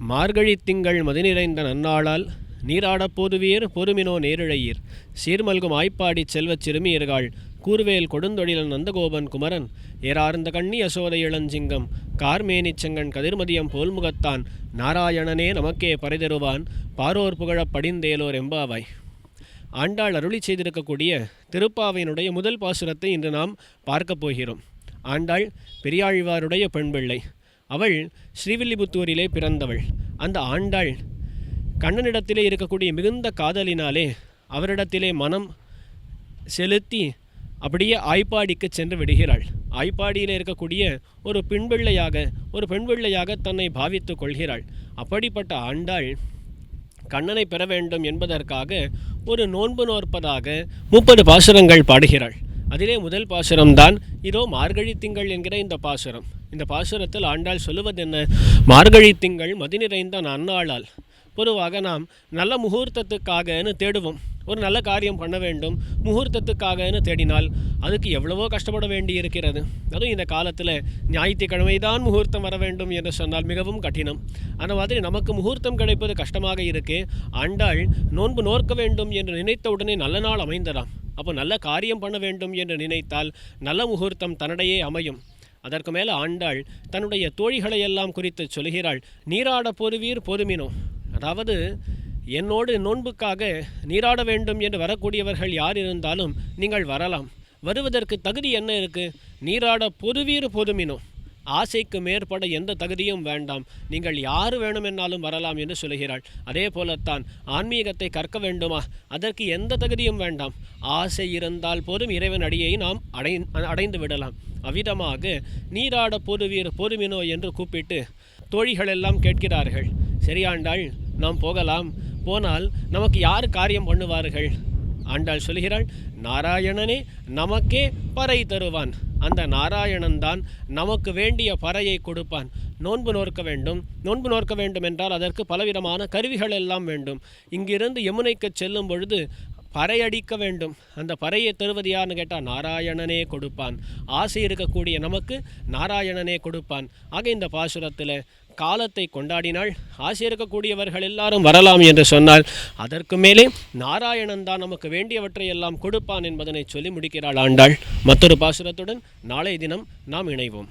மார்கழி திங்கள் மதிநிறைந்த நன்னாளால் நீராடப் போதுவீர் பொறுமினோ நேரிழையீர் சீர்மல்கும் ஆய்ப்பாடிச் செல்வச் சிறுமியர்கள் கூர்வேல் கொடுந்தொழிலன் நந்தகோபன் குமரன் ஏறார்ந்த கண்ணி யசோதை இளஞ்சிங்கம் கார்மேனிச் செங்கண் கதிர்மதியம் போல்முகத்தான் நாராயணனே நமக்கே பறைதருவான் பாரோர் புகழப் படிந்தேலோர் எம்பாவாய். ஆண்டாள் அருளி செய்திருக்கக்கூடிய திருப்பாவையினுடைய முதல் பாசுரத்தை இன்று நாம் பார்க்கப் போகிறோம். ஆண்டாள் பெரியாழ்வாருடைய பெண்பிள்ளை. அவள் ஸ்ரீவில்லிபுத்தூரிலே பிறந்தவள். அந்த ஆண்டாள் கண்ணனிடத்திலே இருக்கக்கூடிய மிகுந்த காதலினாலே அவரிடத்திலே மனம் செலுத்தி அப்படியே ஆய்ப்பாடிக்கு சென்று விடுகிறாள். ஆய்ப்பாடியில் இருக்கக்கூடிய ஒரு பெண்பிள்ளையாக தன்னை பாவித்து கொள்கிறாள். அப்படிப்பட்ட ஆண்டாள் கண்ணனை பெற வேண்டும் என்பதற்காக ஒரு நோன்பு நோற்பதாக 30 பாசுரங்கள் பாடுகிறாள். அதிலே முதல் பாசுரம்தான் இதோ மார்கழி திங்கள் என்கிற இந்த பாசுரம். இந்த பாசுரத்தில் ஆண்டாள் சொல்லுவது என்ன? மார்கழி திங்கள் மதி நிறைந்த நன்னாளால். பொதுவாக நாம் நல்ல முகூர்த்தத்துக்காகன்னு தேடுவோம். ஒரு நல்ல காரியம் பண்ண வேண்டும், முகூர்த்தத்துக்காகன்னு தேடினால் அதுக்கு எவ்வளவோ கஷ்டப்பட வேண்டி இருக்கிறது. அதுவும் இந்த காலத்தில் ஞாயிற்றுக்கிழமை தான் முகூர்த்தம் வர வேண்டும் என்று சொன்னால் மிகவும் கடினம். அந்த மாதிரி நமக்கு முகூர்த்தம் கிடைப்பது கஷ்டமாக இருக்கு. ஆண்டாள் நோன்பு நோற்க வேண்டும் என்று நினைத்த உடனே நல்ல நாள் அமைந்ததாம். அப்போ நல்ல காரியம் பண்ண வேண்டும் என்று நினைத்தால் நல்ல முகூர்த்தம் தன்னிடையே அமையும். அதற்கு மேலே ஆண்டாள் தன்னுடைய தோழிகளையெல்லாம் குறித்து சொல்கிறாள். நீராட பொறுவீர் பொறுமினோ, அதாவது என்னோடு நோன்புக்காக நீராட வேண்டும் என்று வரக்கூடியவர்கள் யார் இருந்தாலும் நீங்கள் வரலாம். வருவதற்கு தகுதி என்ன இருக்குது? நீராட பொறுவீர் பொறுமினோ, ஆசைக்கு மேற்பட எந்த தகுதியும் வேண்டாம், நீங்கள் யார் வேணுமென்னாலும் வரலாம் என்று சொல்கிறாள். அதே போலத்தான் ஆன்மீகத்தை கற்க வேண்டுமா, அதற்கு எந்த தகுதியும் வேண்டாம், ஆசை இருந்தால் போதும் இறைவன் அடியை நாம் அடைந்து விடலாம். அவ்விதமாக நீராட பொறுவீர் பொறுமினோ என்று கூப்பிட்டு தோழிகளெல்லாம் கேட்கிறார்கள். சரி ஆண்டாள், நாம் போகலாம். போனால் நமக்கு யார் காரியம் பண்ணுவார்கள்? ஆண்டாள் சொல்கிறாள், நாராயணனே நமக்கே பறை தருவான். அந்த நாராயணன் தான் நமக்கு வேண்டிய பறையை கொடுப்பான். நோன்பு நோற்க வேண்டும் என்றால் அதற்கு பலவிதமான கருவிகள் எல்லாம் வேண்டும். இங்கிருந்து யமுனைக்கு செல்லும் பொழுது பறையடிக்க வேண்டும். அந்த பறையை தருவது யாருன்னு கேட்டால் நாராயணனே கொடுப்பான். ஆசை இருக்கக்கூடிய நமக்கு நாராயணனே கொடுப்பான். ஆக இந்த பாசுரத்தில் காலத்தை கொண்டாடினாள். ஆசை இருக்கக்கூடியவர்கள் எல்லாரும் வரலாம் என்று சொன்னால் அதற்கு மேலே நாராயணன் தான் நமக்கு வேண்டியவற்றை எல்லாம் கொடுப்பான் என்பதனை சொல்லி முடிக்கிறாள் ஆண்டாள். மற்றொரு பாசுரத்துடன் நாளைய தினம் நாம் இணைவோம்.